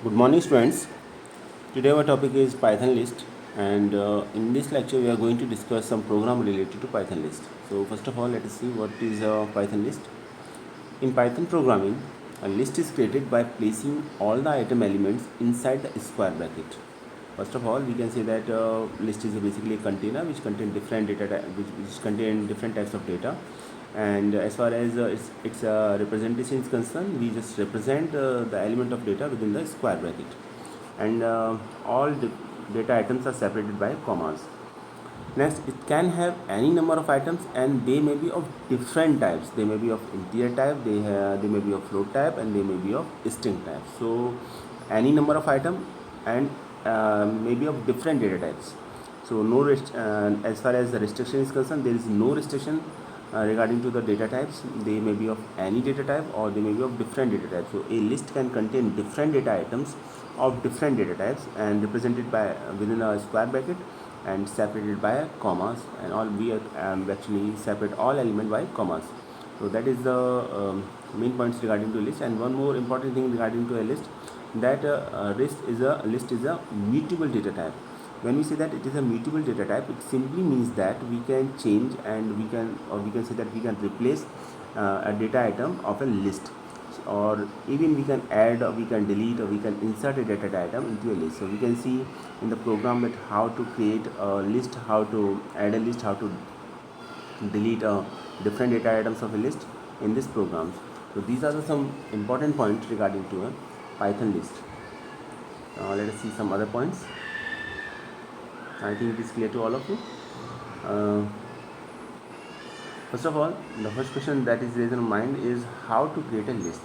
Good morning, students. Today our topic is Python list, and in this lecture we are going to discuss some program related to Python list. So first of all, let us see what is a Python list. In Python programming, a list is created by placing all the item elements inside the square bracket. First of all, we can say that list is basically a container which contain different which contain different types of data. And as far as its representation is concerned, we just represent the element of data within the square bracket, and all the data items are separated by commas. Next, it can have any number of items and they may be of different types. They may be of integer type, they may be of float type, and they may be of string type. So any number of item and may be of different data types. So no as far as the restriction is concerned, there is no restriction regarding to the data types. They may be of any data type or they may be of different data types. So a list can contain different data items of different data types and represented by within a square bracket and separated by commas, and all we actually separate all element by commas. So that is the main points regarding to list. And one more important thing regarding to a list, that list is a mutable data type. When we say that it is a mutable data type, it simply means that we can change and we can say that we can replace a data item of a list, or even we can add or we can delete or we can insert a data item into a list. So we can see in the program that how to create a list, how to add a list, how to delete different data items of a list in this program. So these are some important points regarding to a Python list. Let us see some other points. I think it is clear to all of you. uh, First of all, the first question that is raised in mind is how to create a list.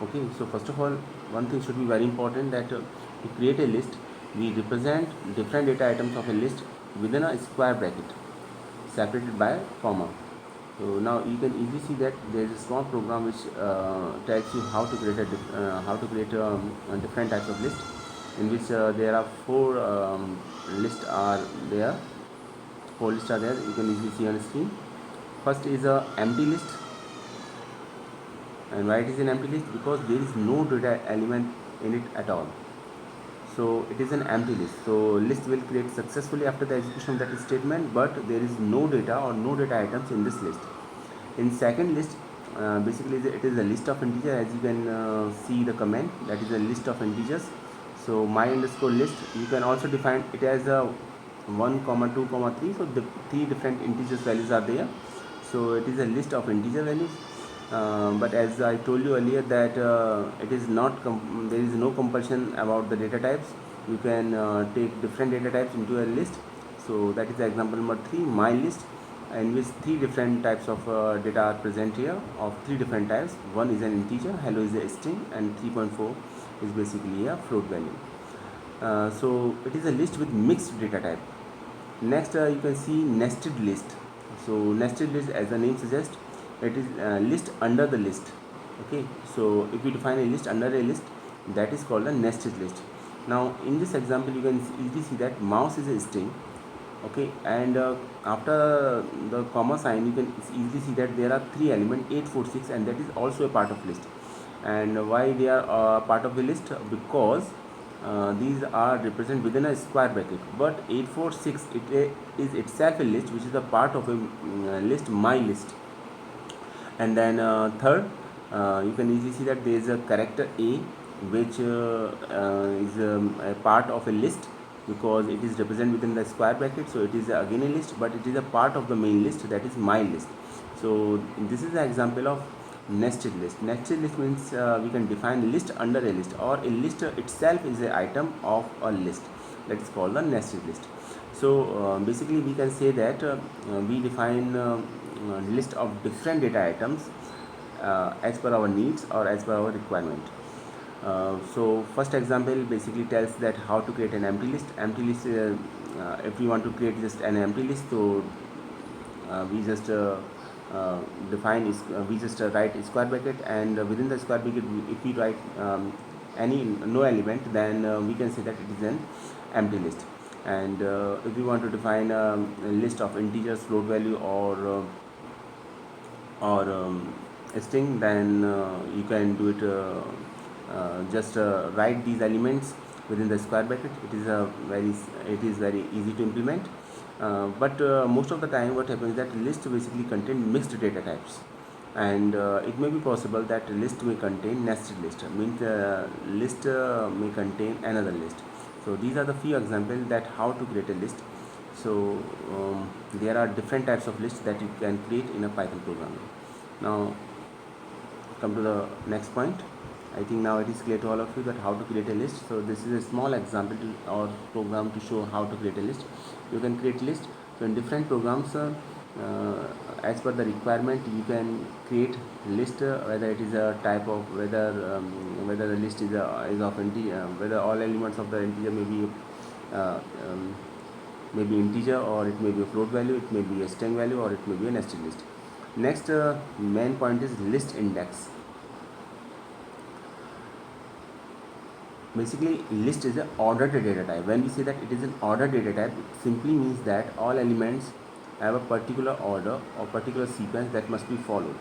Okay, so first of all, one thing should be very important, that to create a list, we represent different data items of a list within a square bracket separated by a comma. So now you can easily see that there is a small program which tells you how to create different types of list, in which there are lists are there. Four lists are there. You can easily see on the screen. First is a empty list. And why it is an empty list? Because there is no data element in it at all. So it is an empty list. So list will create successfully after the execution of that statement, but there is no data or no data items in this list. In second list, basically it is a list of integer. As you can see the comment, that is a list of integers. So my underscore list, you can also define it as a 1 comma 2 comma 3. So the three different integers values are there. So it is a list of integer values. But as I told you earlier that it is not there is no compulsion about the data types. You can take different data types into a list. So that is the example number 3, my list, in which three different types of data are present here of three different types. One is an integer, hello is a string, and 3.4 is basically a float value. So it is a list with mixed data type. Next, you can see nested list. So nested list, as the name suggests, it is a list under the list. Okay, so if we define a list under a list, that is called a nested list. Now in this example, you can easily see that mouse is a string. Okay, and after the comma sign, you can easily see that there are three elements, 846, and that is also a part of list. And why they are part of the list? Because these are represented within a square bracket, but 846 is itself a list which is a part of a list, my list. And then third, you can easily see that there is a character A which is a part of a list because it is represented within the square bracket. So it is again a list, but it is a part of the main list, that is my list. So this is an example of nested list. Nested list means we can define list under a list, or a list itself is an item of a list. That is called the nested list. So basically we can say that we define list of different data items as per our needs or as per our requirement. So first example basically tells that how to create an empty list. Empty list, if we want to create just an empty list, so we just define is we just write a square bracket, and within the square bracket if we write any no element, then we can say that it is an empty list. And if we want to define a list of integers, float value, or a string, then you can do it just write these elements within the square bracket. It is very easy to implement. But most of the time what happens is that list basically contain mixed data types, and it may be possible that list may contain nested list, means list may contain another list. So these are the few examples that how to create a list. So there are different types of lists that you can create in a Python programming. Now come to the next point. I think now it is clear to all of you that how to create a list. So this is a small example or program to show how to create a list. You can create list. So in different programs, as per the requirement, you can create list, whether it is a type of whether the list is of integer, whether all elements of the integer uh, um, may be integer, or it may be a float value, it may be a string value, or it may be a nested list. Next main point is list index. Basically, list is an ordered data type. When we say that it is an ordered data type, it simply means that all elements have a particular order or particular sequence that must be followed.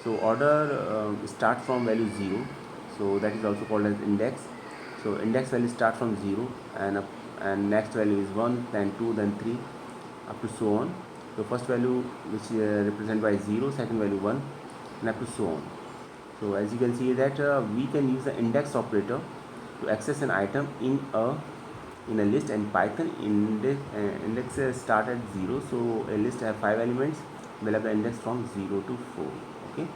So order starts from value 0, so that is also called as index. So index value start from 0, and next value is 1, then 2, then 3, up to so on. So first value which represented by 0, second value 1, and up to so on. So as you can see that we can use the index operator to access an item in a list. And Python index start at 0, so a list have 5 elements. We'll have the index from 0 to 4. Okay,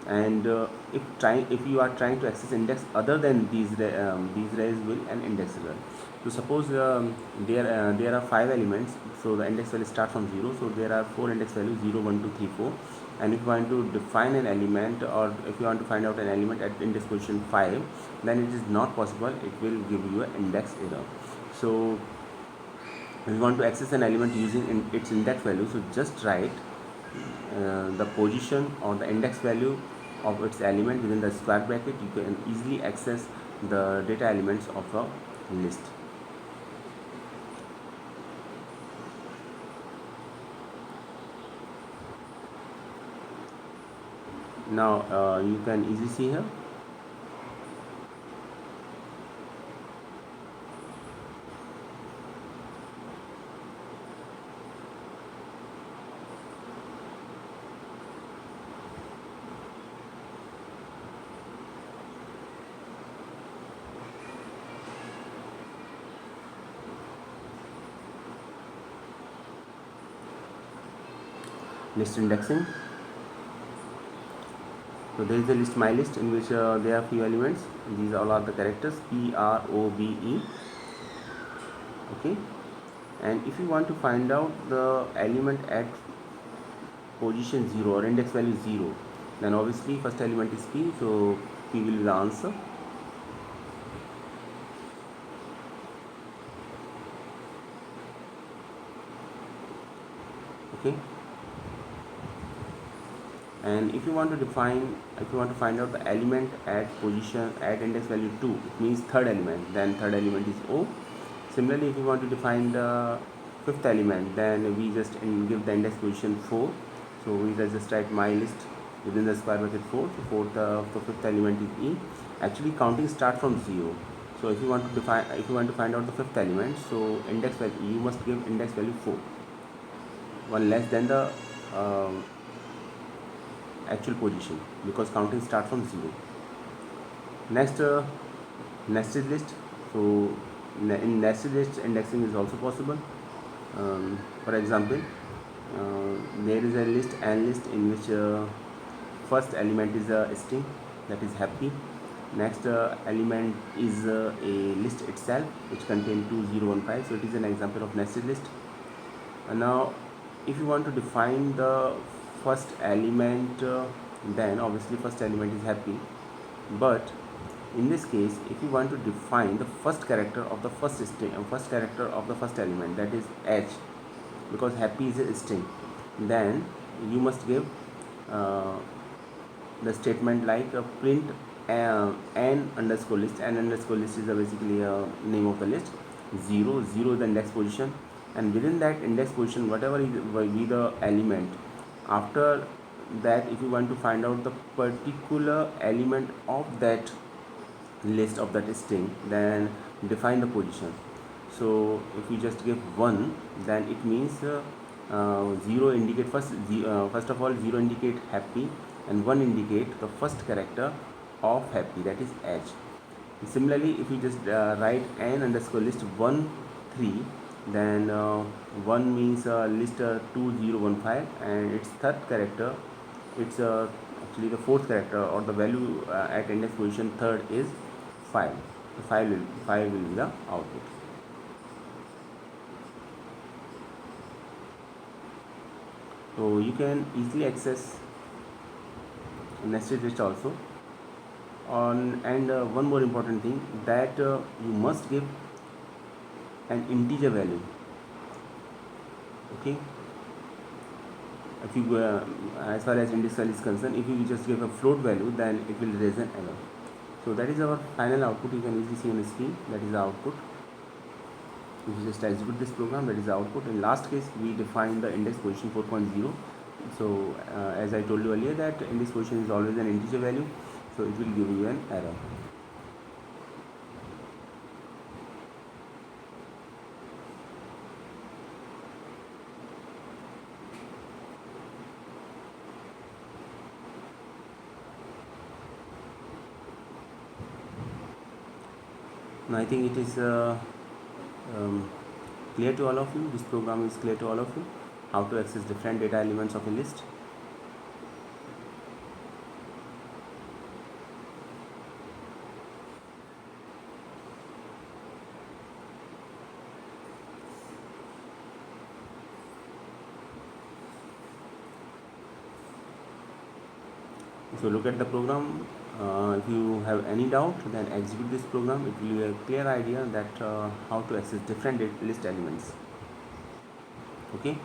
and if you are trying to access index other than these rays will an index error. So suppose there are 5 elements, so the index value start from 0, so there are 4 index values, 0 1 2 3 4. And if you want to define an element, or if you want to find out an element at index position 5, then it is not possible, it will give you an index error. So if you want to access an element using its index value, so just write the position or the index value of its element within the square bracket. You can easily access the data elements of a list. Now you can easily see here. List indexing. So there is a list mylist in which there are few elements. These all are the characters PROBE. Okay, and if you want to find out the element at position 0 or index value 0, then obviously first element is P, so P will be the answer. Okay, and if you want to find out the element at position at index value 2, it means third element, then third element is O. Similarly, if you want to define the fifth element, then we just give the index position 4, so we just write my list within the square bracket 4. So fourth the fifth element is E. Actually counting start from 0. So if you want to find out the fifth element, so index value, you must give index value 4, one less than the actual position, because counting start from 0. Next nested list. So in nested list, indexing is also possible. For example, there is a list and list in which first element is a string, that is happy. Next element is a list itself, which contains 2015. So it is an example of nested list. And now if you want to define the first element, then obviously first element is happy. But in this case, if you want to define the first character of the first string and first character of the first element, that is H, because happy is a string, then you must give the statement like a print n underscore list. N underscore list is basically a name of the list. 0 is the index position, and within that index position, whatever will be the element, after that if you want to find out the particular element of that list of that string, then define the position. So if we just give 1, then it means 0 indicate first of all 0 indicate happy, and 1 indicate the first character of happy, that is H. Similarly, if you just write n underscore list 1 3, then 1 means list 2015, and its third character, it's actually the fourth character, or the value at index position third is 5. So 5 will be the output. So you can easily access nested list also. And one more important thing, that you must give an integer value. Okay, if you as far as index file is concerned, if you just give a float value, then it will raise an error. So that is our final output. You can easily see on the screen, that is the output. If you just execute this program, that is the output. In last case, we define the index position 4.0. So as I told you earlier, that index position is always an integer value, so it will give you an error. Now I think it is clear to all of you. This program is clear to all of you, how to access different data elements of a list. So look at the program. If you have any doubt, then execute this program. It will be a clear idea that how to access different list elements. Okay.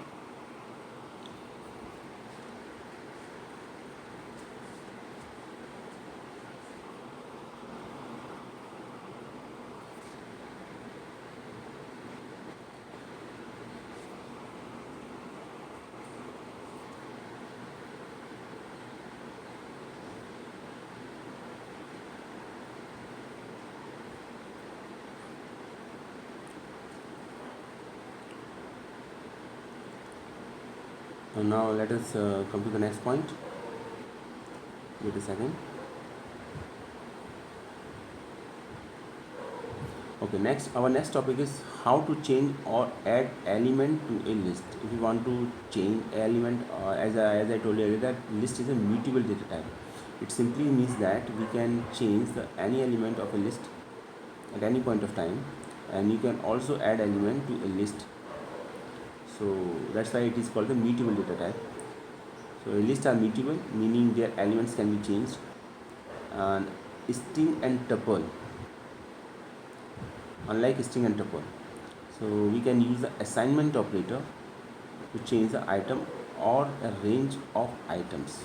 So now let us come to the next point. Wait a second. Okay, our next topic is how to change or add element to a list. If you want to change element, as I told you earlier, that list is a mutable data type. It simply means that we can change any element of a list at any point of time, and you can also add element to a list. So that's why it is called the mutable data type. So lists are mutable, meaning their elements can be changed. And string and tuple, unlike string and tuple, so we can use the assignment operator to change the item or a range of items.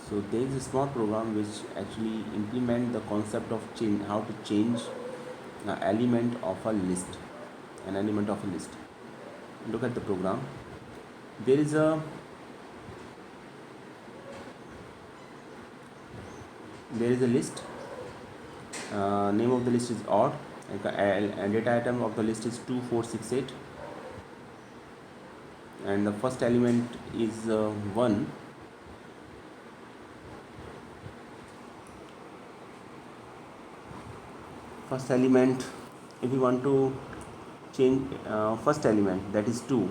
So there is a small program which actually implement the concept of how to change an element of a list. Look at the program. There is a list. Name of the list is odd, and data item of the list is 2468, and the first element is 1. First element, if you want to change first element, that is 2,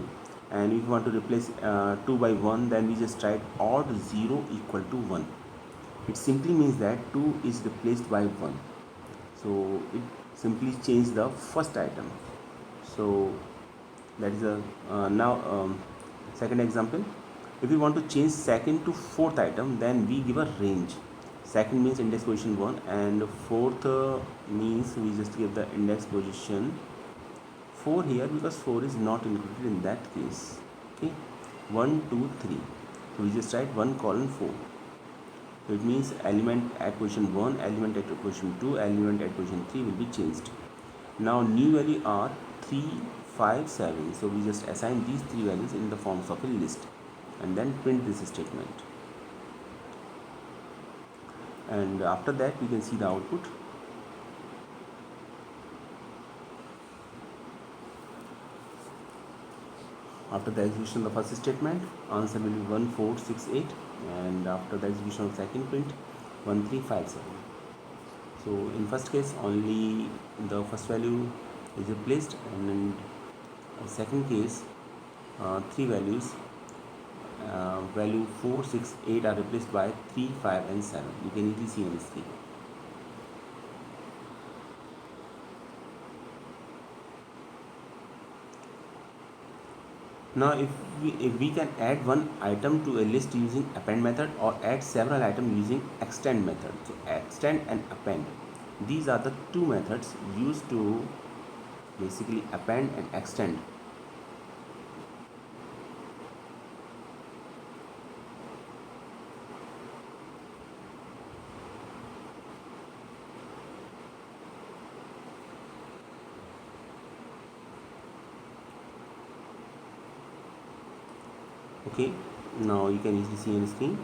and if you want to replace 2 by 1, then we just write odd 0 equal to 1. It simply means that 2 is replaced by 1, so it simply changes the first item. So that is a second example. If we want to change second to fourth item, then we give a range. Second means index position 1, and fourth means we just give the index position 4 here, because 4 is not included in that case. Okay, 1 2 3, so we just write 1 colon 4. So it means element at position 1, element at position 2, element at position 3 will be changed. Now new value are 3 5 7, so we just assign these 3 values in the forms of a list, and then print this statement. And after that we can see the output. After the execution of the first statement, answer will be 1468, and after the execution of second print, 1357. So in first case only the first value is replaced, and in second case three values, value 4, 6, 8 are replaced by 3, 5 and 7. You can easily see on the screen. Now if we can add one item to a list using append method, or add several items using extend method. So extend and append, these are the two methods used to basically append and extend. Okay, now you can easily see on the screen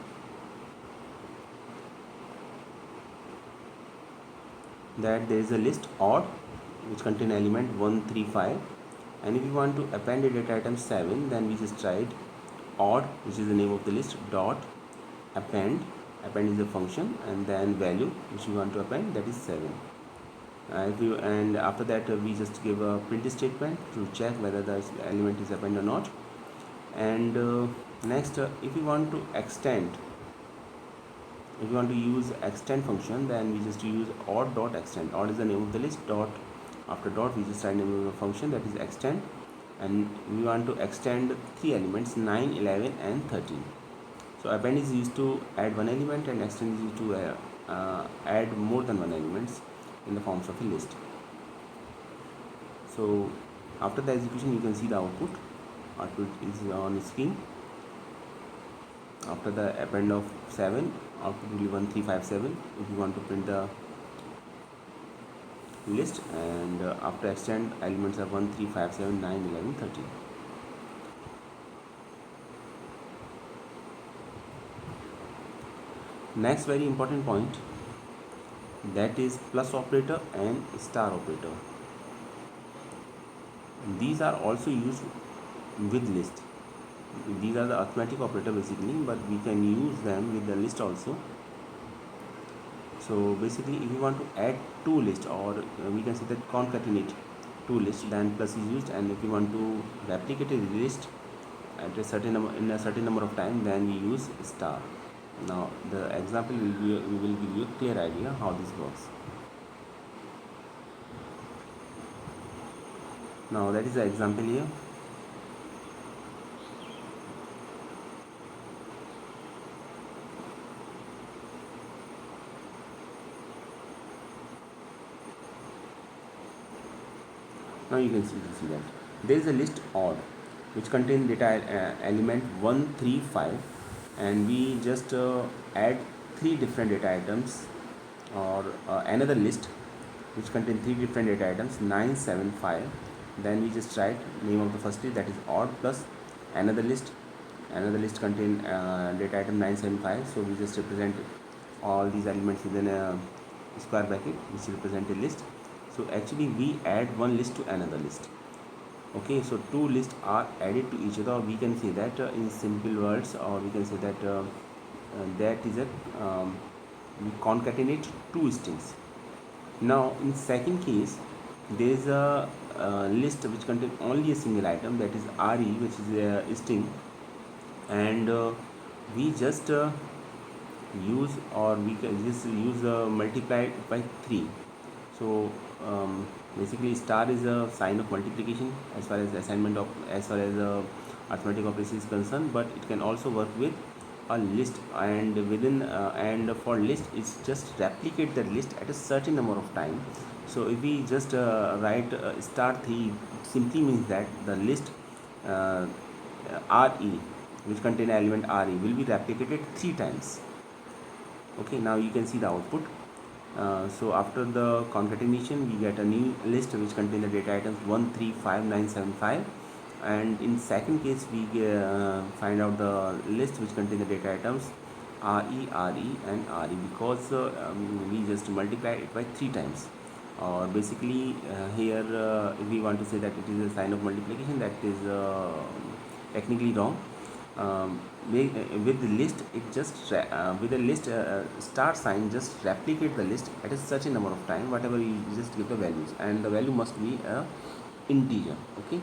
that there is a list odd which contain element 1, 3, 5, and if you want to append a data item 7, then we just write odd, which is the name of the list, dot append. Append is a function, and then value which we want to append, that is 7. And after that we just give a print statement to check whether the element is append or not. And next, if you want to extend, if you want to use extend function, then we just use odd dot extend. Odd is the name of the list, dot after dot we just write name of the function, that is extend, and we want to extend three elements, 9, 11 and 13. So append is used to add one element, and extend is used to add more than one elements in the forms of a list. So after the execution you can see the output is on screen. After the append of 7, output will be 1357 if you want to print the list, and after extend, elements are 1, 3, 5, 7, 9, 11, 13. Next very important point, that is plus operator and star operator. These are also used with list. These are the arithmetic operator basically, but we can use them with the list also. So basically if you want to add two lists, or we can say that concatenate two lists, then plus is used, and if you want to replicate a list at a certain number in a certain number of time, then we use star. Now the example will give you a clear idea how this works. Now that is the example here. Now you can see that there is a list odd which contains data element 1, 3, 5, and we just add three different data items, or another list which contains three different data items, 9, 7, 5. Then we just write name of the first list, that is odd, plus another list contain data item 9, 7, 5. So we just represent all these elements within a square bracket which represent a list. So actually we add one list to another list. Okay, so two lists are added to each other, or we can say that in simple words, or we can say that that is a we concatenate two strings. Now in second case, there is a list which contains only a single item, that is RE, which is a string, and we just use, or we can just use multiply it by 3. So basically star is a sign of multiplication as far as arithmetic operation is concerned, but it can also work with a list, and within and for list it's just replicate the list at a certain number of time. So if we just write star 3, simply means that the list RE, which contain element RE, will be replicated 3 times. Okay, now you can see the output. So after the concatenation we get a new list which contains the data items 1, 3, 5, 9, 7, 5, and in second case we find out the list which contains the data items RE, RE and RE, because we just multiply it by 3 times. Or basically here if we want to say that it is a sign of multiplication, that is technically wrong. With the list, it just with the list star sign, just replicate the list at a such a number of time, whatever you just give the values, and the value must be a integer, okay,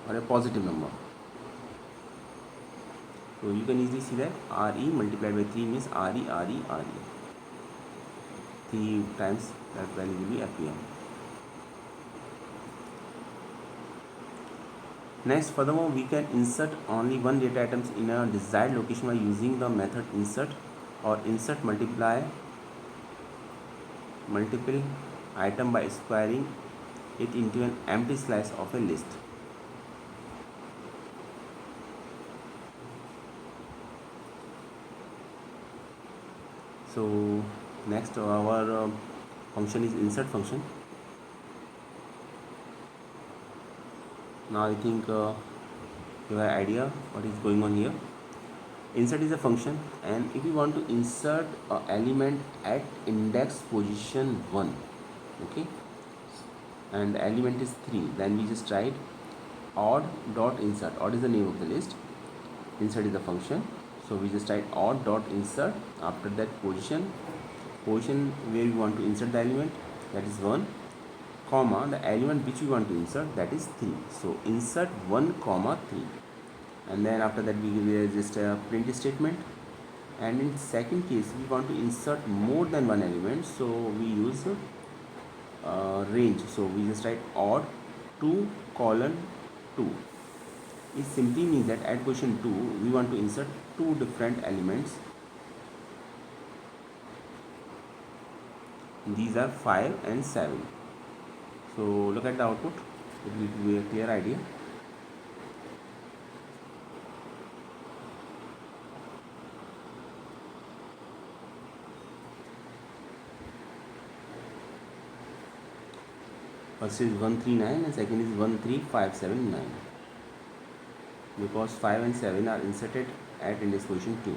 or a positive number. So you can easily see that re multiplied by 3 means re. 3 times that value will be appear. Next, furthermore, we can insert only one data items in a desired location by using the method insert or insert multiple item by squaring it into an empty slice of a list. So next, our function is insert function. Now I think you have an idea what is going on here. Insert is a function, and if you want to insert an element at index position 1, okay, and the element is 3, then we just write odd dot insert. Odd is the name of the list, insert is the function, so we just write odd dot insert. After that, position where we want to insert the element, that is 1, comma the element which we want to insert, that is 3. So insert 1 comma 3, and then after that we give just a print statement. And in second case, we want to insert more than one element, so we use range. So we just write odd 2 colon 2. It simply means that at position 2 we want to insert two different elements. These are 5 and 7. So look at the output, it will give you a clear idea. First is 139 and second is 13579, because 5 and 7 are inserted at index position 2.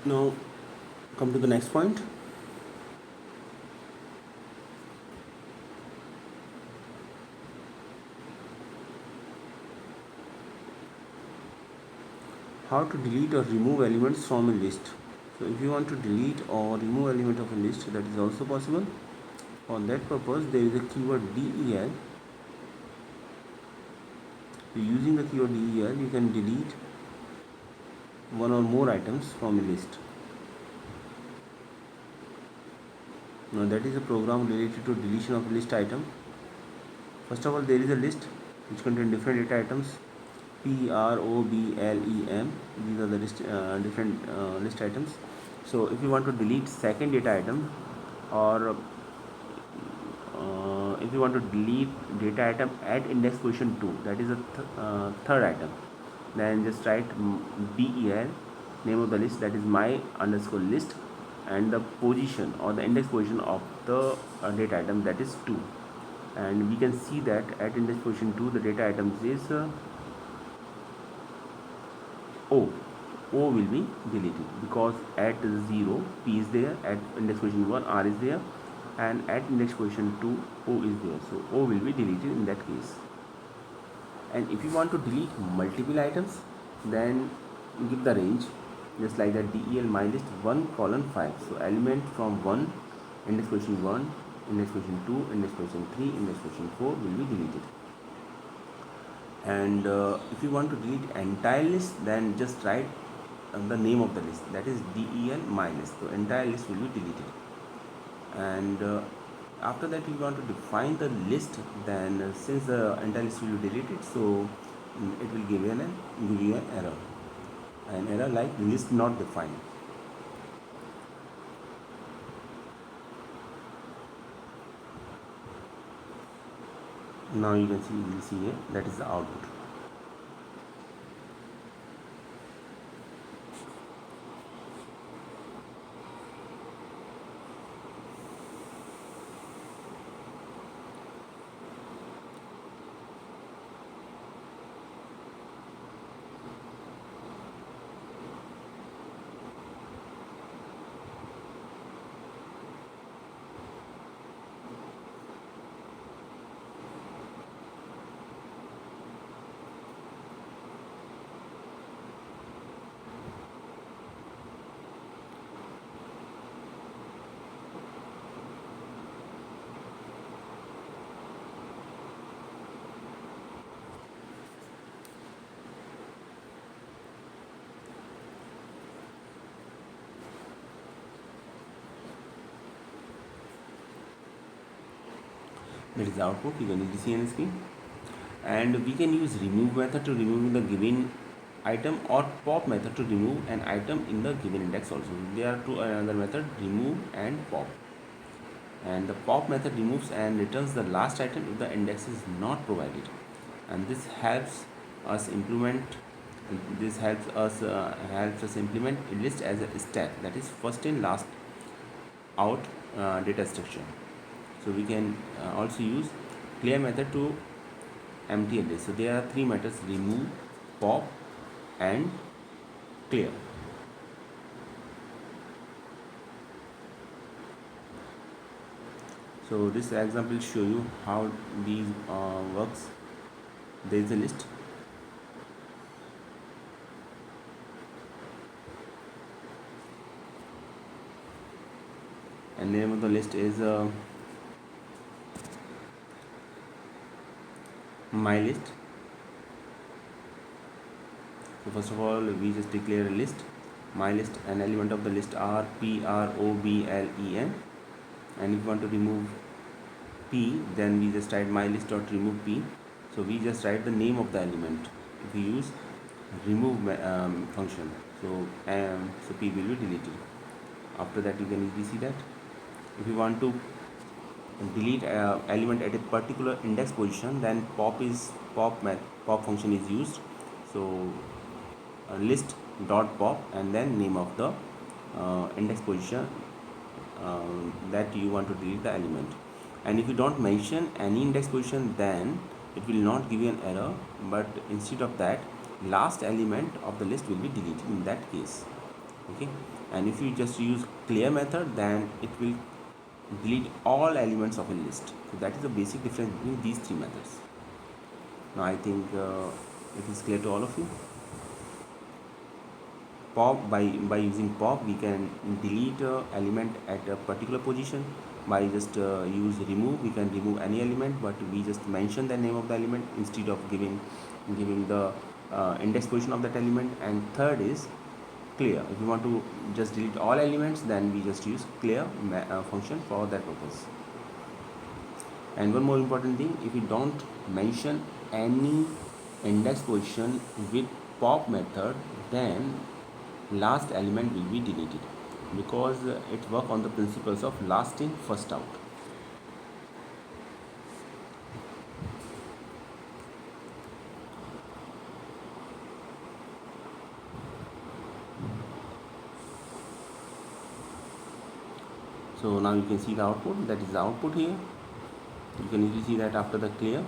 Now come to the next point. How to delete or remove elements from a list. So if you want to delete or remove element of a list, that is also possible. For that purpose, there is a keyword del. So using the keyword del, you can delete one or more items from a list. Now that is a program related to deletion of a list item. First of all, there is a list which contains different data items, PROBLEM. These are the different list items. So if you want to delete second data item, or if you want to delete data item at index position 2, that is a third item, then just write del, name of the list, that is my underscore list, and the position or the index position of the data item, that is 2. And we can see that at index position 2 the data items is O will be deleted, because at 0 P is there, at index position 1 R is there, and at index position 2 O is there, so O will be deleted in that case. And if you want to delete multiple items, then give the range, just like that, del my list 1 colon 5. So element from 1, index position 1, index position 2, index position 3, index position 4 will be deleted. And if you want to delete entire list, then just write the name of the list, that is del my list. So entire list will be deleted. And after that, you want to define the list, then since the entire list will be deleted, so it will give you an error like list not defined. Now you can see, here, that is the output. That is the output. You can easily see on the screen. And we can use remove method to remove the given item, or pop method to remove an item in the given index also. There are two another method, remove and pop. And the pop method removes and returns the last item if the index is not provided, and this helps us implement helps us implement a list as a stack, that is first in last out data structure. So we can also use clear method to empty a list. So there are three methods: remove, pop, and clear. So this example will show you how these works. There is a list, and name of the list is my list. So first of all, we just declare a list, my list, and element of the list are PROBLEN. And if you want to remove P, then we just write my list dot remove P. So we just write the name of the element. If we use remove function, so P will be deleted. After that, you can easily see that if you want to delete element at a particular index position, then pop function is used. So list dot pop and then name of the index position that you want to delete the element. And if you don't mention any index position, then it will not give you an error, but instead of that, last element of the list will be deleted in that case. Okay. And if you just use clear method, then it will delete all elements of a list. So that is the basic difference between these three methods. Now I think it is clear to all of you. Pop, by using pop, we can delete element at a particular position. By just use remove, we can remove any element, but we just mention the name of the element instead of giving the index position of that element. And third is clear. If you want to just delete all elements, then we just use clear function for that purpose. And one more important thing, if you don't mention any index position with pop method, then last element will be deleted, because it works on the principles of last in first out. So now you can see the output, that is the output here. You can easily see that after the clear,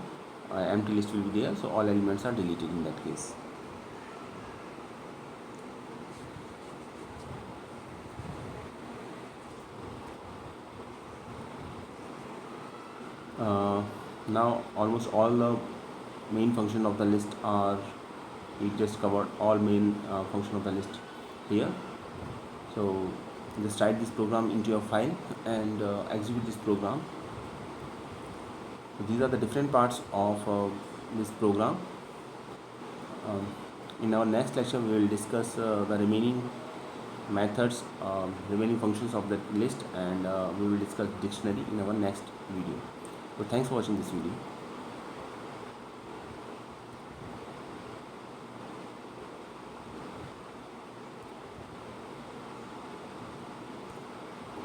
empty list will be there, so all elements are deleted in that case. Now almost all the main function of the list are, we just covered all main function of the list here. So just write this program into your file and execute this program. So these are the different parts of this program. In our next lecture, we will discuss the remaining methods, remaining functions of the list, and we will discuss dictionary in our next video. So thanks for watching this video.